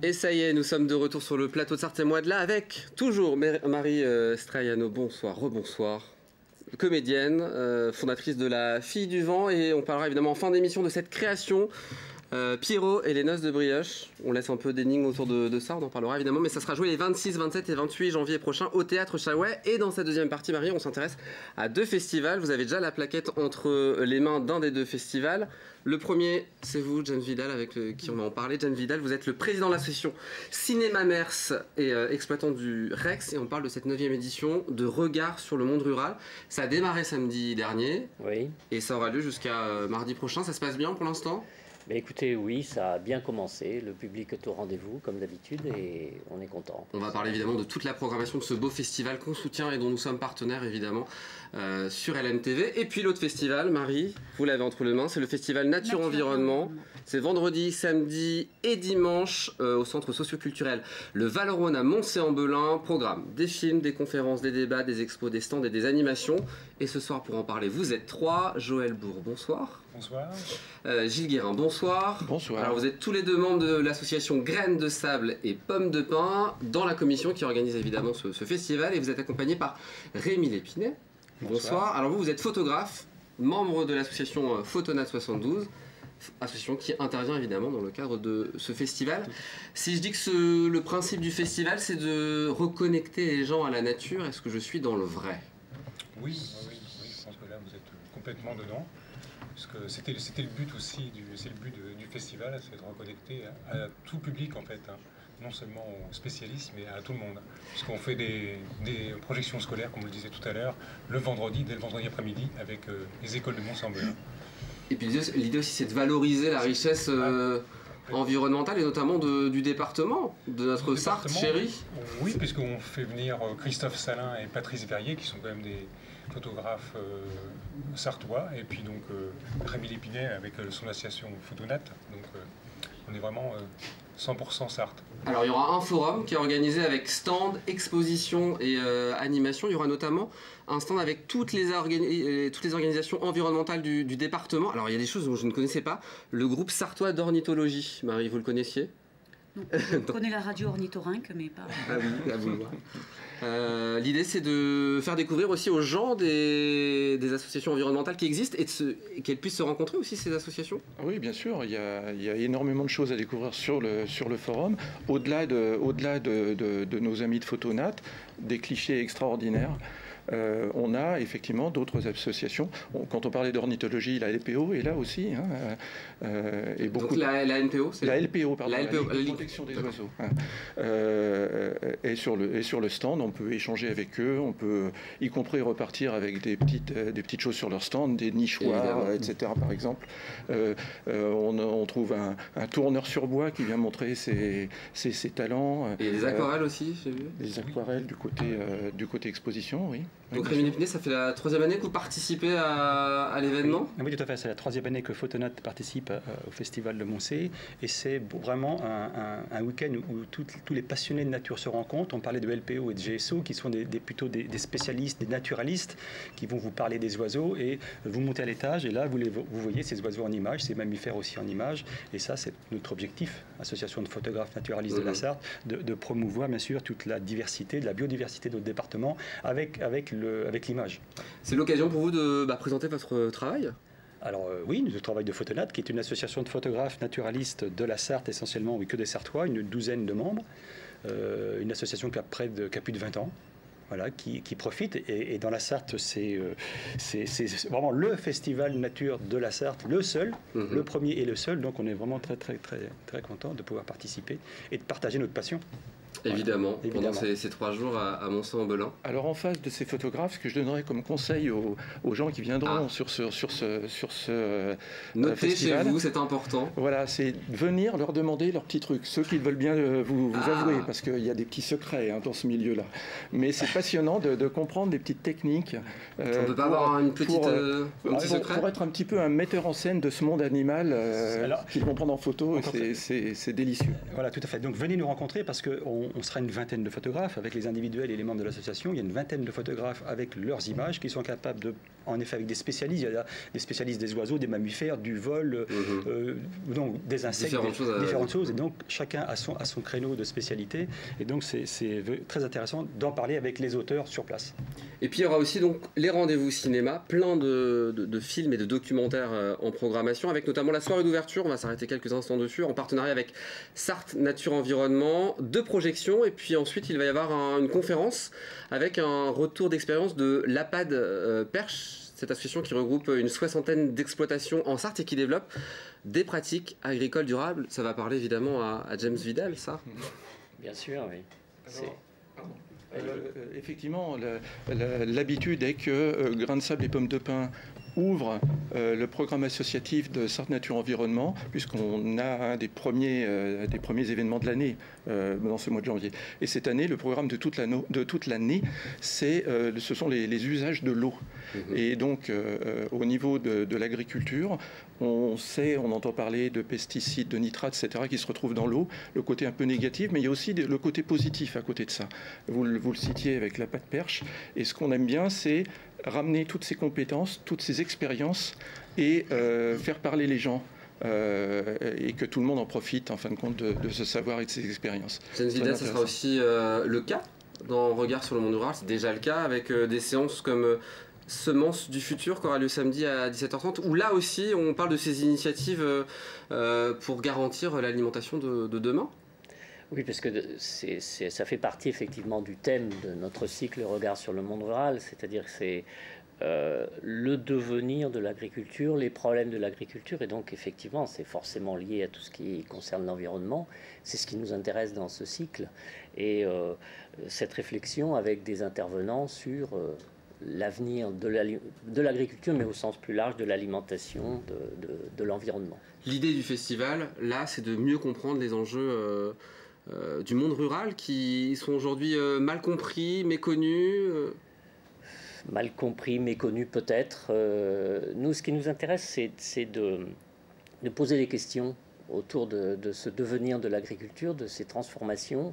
Et ça y est, nous sommes de retour sur le plateau de Sarthe et moi de là avec toujours Marie Straiano, bonsoir, rebonsoir, comédienne, fondatrice de La Fille du Vent, et on parlera évidemment en fin d'émission de cette création Pierrot et les Noces de Brioche. On laisse un peu d'énigmes autour de ça, on en parlera évidemment, mais ça sera joué les 26, 27 et 28 janvier prochains au Théâtre Chaouet. Et dans cette deuxième partie, Marie, on s'intéresse à deux festivals. Vous avez déjà la plaquette entre les mains d'un des deux festivals. Le premier, c'est vous, Jane Vidal, avec qui on va en parler. Jane Vidal, vous êtes le président de l'association Cinéma Mers et exploitant du Rex, et on parle de cette 9e édition de Regard sur le monde rural. Ça a démarré samedi dernier, oui, et ça aura lieu jusqu'à mardi prochain. Ça se passe bien pour l'instant ? Mais écoutez, oui, ça a bien commencé. Le public est au rendez-vous, comme d'habitude, et on est content. On va parler évidemment de toute la programmation de ce beau festival qu'on soutient et dont nous sommes partenaires, évidemment, sur LMTV. Et puis l'autre festival, Marie, vous l'avez entre les mains, c'est le festival Nature Environnement. C'est vendredi, samedi et dimanche au centre socioculturel Le Val-Rhône à Moncé-en-Belin. Programme des films, des conférences, des débats, des expos, des stands et des animations. Et ce soir, pour en parler, vous êtes trois. Joël Bourg, bonsoir. Bonsoir. Gilles Guérin, bonsoir. Bonsoir. Alors vous êtes tous les deux membres de l'association Graines de Sable et Pommes de Pin dans la commission qui organise évidemment ce festival, et vous êtes accompagné par Rémi Lépinet. Bonsoir. Alors vous êtes photographe, membre de l'association Photonat 72, association qui intervient évidemment dans le cadre de ce festival. Si je dis que le principe du festival, c'est de reconnecter les gens à la nature, est-ce que je suis dans le vrai ? Oui, je pense que là vous êtes complètement dedans. Parce que c'était le but aussi, c'est le but du festival, c'est de reconnecter à tout public en fait, hein. Non seulement aux spécialistes, mais à tout le monde. Puisqu'on fait des projections scolaires, comme vous le disiez tout à l'heure, dès le vendredi après-midi, avec les écoles de Moncé-en-Belin. Et puis l'idée aussi, c'est de valoriser la richesse environnementale, et notamment du département, de notre Sarthe chérie. Oui, puisqu'on fait venir Christophe Salin et Patrice Verrier, qui sont quand même des photographes sartois, et puis donc Rémi Lépinet avec son association Photonat. Donc on est vraiment 100% Sarthe. Alors il y aura un forum qui est organisé avec stand, exposition et animation. Il y aura notamment un stand avec toutes les organisations environnementales du département. Alors il y a des choses dont je ne connaissais pas. Le groupe sartois d'ornithologie, Marie, vous le connaissiez ? Non, je connais la radio ornithorynque, mais pas... Ah oui, à vous le voir. L'idée, c'est de faire découvrir aussi aux gens des associations environnementales qui existent, et qu'elles puissent se rencontrer aussi, ces associations. Oui, bien sûr, il y a énormément de choses à découvrir sur le forum. Au-delà de nos amis de Photonat, des clichés extraordinaires. On a effectivement d'autres associations. Quand on parlait d'ornithologie, la LPO est là aussi. Et beaucoup. Donc la NPO, c'est la LPO, pardon, la LPO, la protection des oiseaux. Et sur le stand, on peut échanger avec eux, on peut y compris repartir avec des petites choses sur leur stand, des nichoirs, etc. Par exemple. On trouve un tourneur sur bois qui vient montrer ses talents. Et des aquarelles aussi, j'ai vu. Des aquarelles du côté exposition, oui. Donc Rémi Lépinet, ça fait la 3e année que vous participez à l'événement ? Oui, tout à fait. C'est la 3e année que Photonat participe au Festival de Moncé. Et c'est vraiment un week-end où tous les passionnés de nature se rencontrent. On parlait de LPO et de GSO, qui sont plutôt des spécialistes, des naturalistes, qui vont vous parler des oiseaux. Et vous montez à l'étage, et là, vous voyez ces oiseaux en images, ces mammifères aussi en images. Et ça, c'est notre objectif, association de photographes naturalistes de la Sarthe, de promouvoir, bien sûr, toute la diversité, de la biodiversité de notre département, avec l'image. C'est l'occasion pour vous de présenter votre travail ? Alors oui, le travail de Photonat, qui est une association de photographes naturalistes de la Sarthe, essentiellement, oui, que des Sartois, une douzaine de membres, une association qui a plus de 20 ans. Voilà, qui profite, et dans la Sarthe, c'est vraiment le festival nature de la Sarthe, le seul, le premier et le seul, donc on est vraiment très très très très content de pouvoir participer et de partager notre passion. Évidemment, pendant ces 3 jours à Moncé-en-Belin. Alors en face de ces photographes, ce que je donnerais comme conseil aux gens qui viendront sur ce Notez festival, chez vous, c'est important. Voilà, c'est venir leur demander leurs petits trucs, ceux qui veulent bien vous avouer, parce qu'il y a des petits secrets dans ce milieu-là. Mais c'est passionnant de comprendre des petites techniques. On ne peut pas avoir un petit secret pour être un petit peu un metteur en scène de ce monde animal qu'ils vont prendre en photo, et c'est délicieux. Voilà, tout à fait. Donc venez nous rencontrer, parce qu'on sera une vingtaine de photographes avec les individuels et les membres de l'association. Il y a une vingtaine de photographes avec leurs images qui sont capables en effet avec des spécialistes. Il y a des spécialistes des oiseaux, des mammifères, du vol, donc des insectes, différentes choses. Et donc chacun a son créneau de spécialité. Et donc c'est très intéressant d'en parler avec les auteurs sur place. Et puis il y aura aussi donc les rendez-vous cinéma, plein de films et de documentaires en programmation, avec notamment la soirée d'ouverture, on va s'arrêter quelques instants dessus, en partenariat avec Sarthe Nature Environnement, 2 projections, et puis ensuite il va y avoir une conférence avec un retour d'expérience de l'APAD Perche, cette association qui regroupe une 60aine d'exploitations en Sarthe et qui développe des pratiques agricoles durables. Ça va parler évidemment à James Vidal, ça. Bien sûr, oui. Effectivement, l'habitude est que Grain de Sable et Pommes de Pin ouvre le programme associatif de Sarthe Nature Environnement, puisqu'on a un des premiers événements de l'année dans ce mois de janvier. Et cette année, le programme de toute l'année, ce sont les usages de l'eau. Et donc, au niveau de l'agriculture, on entend parler de pesticides, de nitrates, etc., qui se retrouvent dans l'eau, le côté un peu négatif, mais il y a aussi le côté positif à côté de ça. Vous le citiez avec la pâte perche, et ce qu'on aime bien, c'est ramener toutes ces compétences, toutes ces expériences, et faire parler les gens. Et que tout le monde en profite, en fin de compte, de ce savoir et de ces expériences. James Vidal, ce sera aussi le cas dans Regard sur le monde rural, c'est déjà le cas, avec des séances comme Semences du futur qui aura lieu samedi à 17h30, où là aussi on parle de ces initiatives pour garantir l'alimentation de demain. Oui, parce que ça fait partie effectivement du thème de notre cycle Regard sur le monde rural, c'est-à-dire que c'est le devenir de l'agriculture, les problèmes de l'agriculture, et donc effectivement c'est forcément lié à tout ce qui concerne l'environnement, c'est ce qui nous intéresse dans ce cycle, et cette réflexion avec des intervenants sur l'avenir de l'agriculture, mais au sens plus large de l'alimentation, de l'environnement. L'idée du festival, là, c'est de mieux comprendre les enjeux du monde rural qui sont aujourd'hui mal compris, méconnus. Mal compris, méconnu peut-être. Nous, ce qui nous intéresse, c'est de poser des questions autour de ce devenir de l'agriculture, de ces transformations.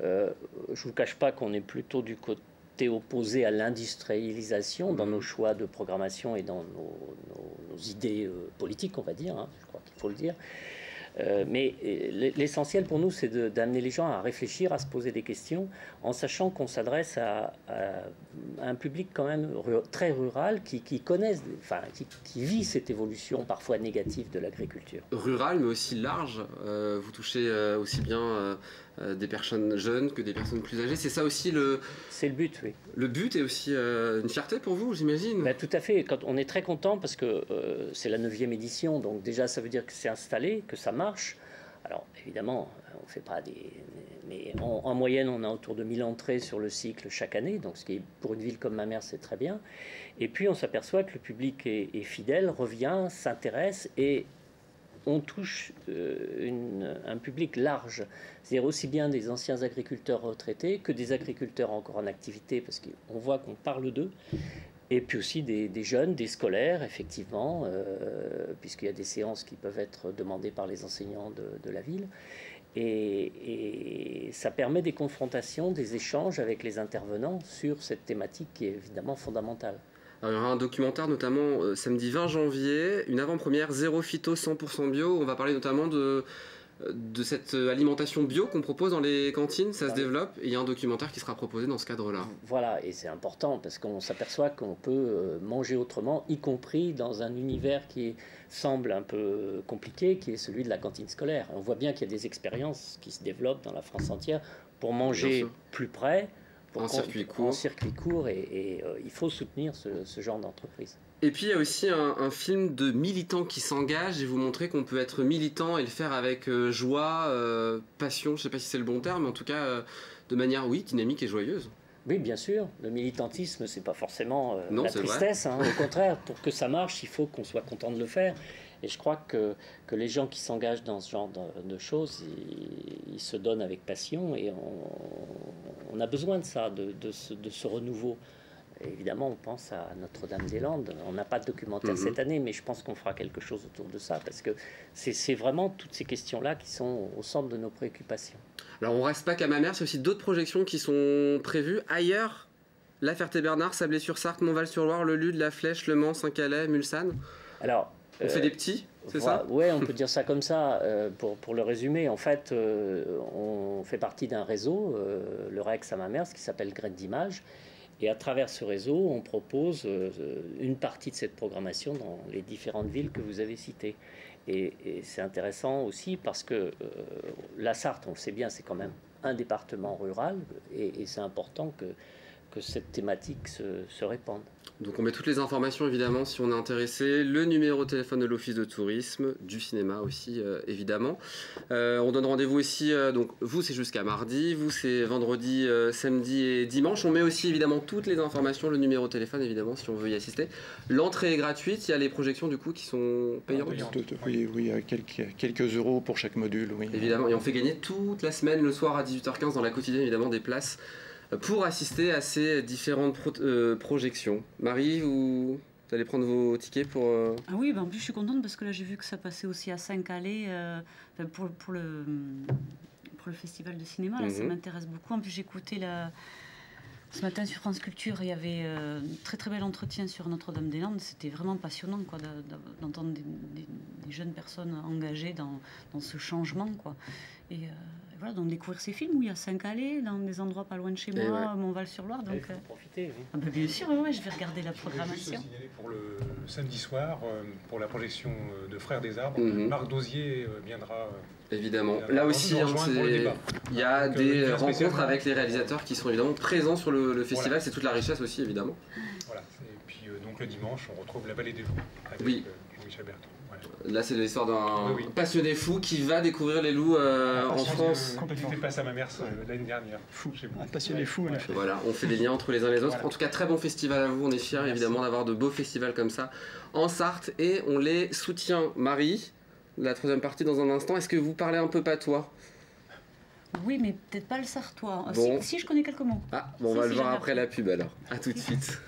Je ne vous cache pas qu'on est plutôt du côté opposé à l'industrialisation dans nos choix de programmation et dans nos idées politiques, on va dire, hein, je crois qu'il faut le dire. Mais l'essentiel pour nous, c'est d'amener les gens à réfléchir, à se poser des questions, en sachant qu'on s'adresse à un public quand même très rural qui connaît, enfin, qui vit cette évolution parfois négative de l'agriculture. Rural, mais aussi large. Vous touchez aussi bien des personnes jeunes que des personnes plus âgées. C'est ça aussi le... C'est le but, oui. Le but est aussi une fierté pour vous, j'imagine. Ben, tout à fait. On est très content parce que c'est la 9e édition, donc déjà ça veut dire que c'est installé, que ça marche. Alors évidemment, on ne fait pas des... Mais en moyenne, on a autour de 1000 entrées sur le cycle chaque année, donc ce qui est pour une ville comme Mamers, c'est très bien. Et puis on s'aperçoit que le public est fidèle, revient, s'intéresse, et on touche un public large, c'est-à-dire aussi bien des anciens agriculteurs retraités que des agriculteurs encore en activité, parce qu'on voit qu'on parle d'eux, et puis aussi des jeunes, des scolaires, effectivement, puisqu'il y a des séances qui peuvent être demandées par les enseignants de la ville. Et ça permet des confrontations, des échanges avec les intervenants sur cette thématique qui est évidemment fondamentale. Alors, il y aura un documentaire notamment samedi 20 janvier, une avant-première 0 phyto 100% bio. On va parler notamment de cette alimentation bio qu'on propose dans les cantines, ça se développe, et il y a un documentaire qui sera proposé dans ce cadre-là. Voilà, et c'est important parce qu'on s'aperçoit qu'on peut manger autrement, y compris dans un univers qui semble un peu compliqué, qui est celui de la cantine scolaire. On voit bien qu'il y a des expériences qui se développent dans la France entière pour manger plus près, en circuit court, et il faut soutenir ce genre d'entreprise. Et puis il y a aussi un film de militants qui s'engagent et vous montrer qu'on peut être militant et le faire avec joie, passion, je ne sais pas si c'est le bon terme, mais en tout cas de manière, oui, dynamique et joyeuse. Oui, bien sûr. Le militantisme, c'est pas forcément la tristesse. Hein. Au contraire, pour que ça marche, il faut qu'on soit content de le faire. Et je crois que les gens qui s'engagent dans ce genre de choses, ils se donnent avec passion, et on a besoin de ça, de ce renouveau. Et évidemment, on pense à Notre-Dame-des-Landes. On n'a pas de documentaire cette année, mais je pense qu'on fera quelque chose autour de ça, parce que c'est vraiment toutes ces questions-là qui sont au centre de nos préoccupations. Alors on ne reste pas qu'à Mamers, il y a aussi d'autres projections qui sont prévues ailleurs La Ferté-Bernard, Sablé-sur-Sarthe, Montval-sur-Loire, le Lude, La Flèche, Le Mans, Saint-Calais, Mulsanne. Alors, on fait des petits, c'est ça? Oui, on peut dire ça comme ça. Pour le résumer, en fait, on fait partie d'un réseau, le REX à Mamers, qui s'appelle Graines d'Images. Et à travers ce réseau, on propose une partie de cette programmation dans les différentes villes que vous avez citées. Et c'est intéressant aussi parce que la Sarthe, on le sait bien, c'est quand même un département rural. Et c'est important que cette thématique se répande. Donc on met toutes les informations évidemment si on est intéressé, le numéro de téléphone de l'office de tourisme, du cinéma aussi évidemment. On donne rendez-vous aussi, donc vous c'est jusqu'à mardi, vous c'est vendredi, samedi et dimanche. On met aussi évidemment toutes les informations, le numéro de téléphone évidemment si on veut y assister. L'entrée est gratuite, il y a les projections du coup qui sont payantes. Oui, il y a quelques euros pour chaque module. Oui. Évidemment, et on fait gagner toute la semaine le soir à 18h15 dans la quotidienne évidemment des places pour assister à ces différentes projections. Marie, vous allez prendre vos tickets pour... Ah oui, en plus je suis contente parce que là j'ai vu que ça passait aussi à Saint-Calais pour le festival de cinéma. Là, ça m'intéresse beaucoup. En plus j'écoutais ce matin sur France Culture, il y avait un très très bel entretien sur Notre-Dame-des-Landes. C'était vraiment passionnant quoi, d'entendre des jeunes personnes engagées dans ce changement. Quoi. Et voilà, donc découvrir ces films où il y a Saint-Calais, dans des endroits pas loin de chez moi, Montval-sur-Loire. Donc, il faut profiter. Oui. Ah bah bien sûr, ouais, je vais regarder la programmation. Je voulais juste signaler pour le samedi soir, pour la projection de Frères des Arbres, Marc Dosier viendra. Évidemment. Là aussi, il y a des rencontres avec les réalisateurs qui sont évidemment présents sur le festival. Voilà. C'est toute la richesse aussi, évidemment. Voilà. Et puis donc le dimanche, on retrouve La Vallée des Loups avec Jean-Michel Bertrand. Là, c'est l'histoire d'un passionné fou qui va découvrir les loups en France. J'étais passé à Mamers l'année dernière. Fou, un passionné fou, en effet. Voilà, on fait des liens entre les uns et les autres. En tout cas, très bon festival à vous. On est fiers, évidemment, d'avoir de beaux festivals comme ça en Sarthe et on les soutient. Marie, la troisième partie dans un instant. Est-ce que vous parlez un peu patois? Oui, mais peut-être pas le sartois. Bon. Si, je connais quelques mots. Ah, bon, on va le voir après la pub alors. À tout de suite.